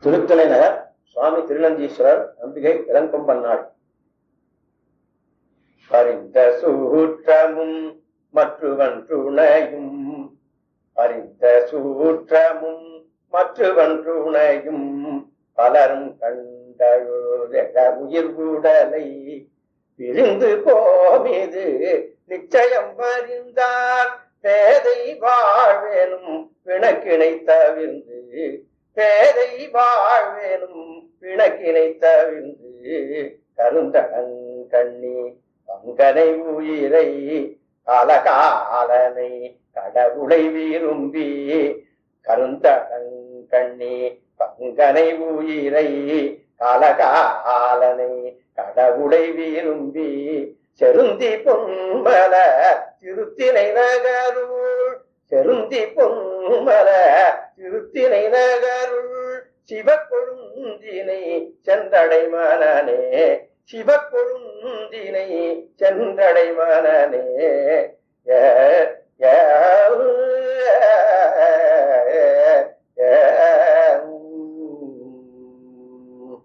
திருத்தலை நகர் சுவாமி திருநந்தீஸ்வரர் அம்பிகை இளங்கொம்பன்னாள். அறிந்த சூற்றமும் மற்றவன் துணையும் அறிந்த சூற்றமும் மற்றவன் துணையும் பலரும் கண்டழுத உயிர் உடலை பிரிந்து போமீது நிச்சயம் அறிந்தார் பேதை வாழ்வேனும் பிணக்கினை தவிர்ந்து பேதை வாழ்வேனும் பிணக்கினை தவிர்ந்து கருந்தகன் கண்ணி பங்கனை உயிரை காலகாலனை கடவுளை விரும்பி கருந்தகன் கண்ணி பங்கனை உயிரை காலகாலனை கடவுளை விரும்பி செருந்தி பொன்மல திருத்தினை நகருள் செருந்தி பொன்மல திருத்தினை நகருள் சிவக்கொழுந்தினை சென்றடை மனனே சிவக்கொழுந்தினை சென்றடை மனனே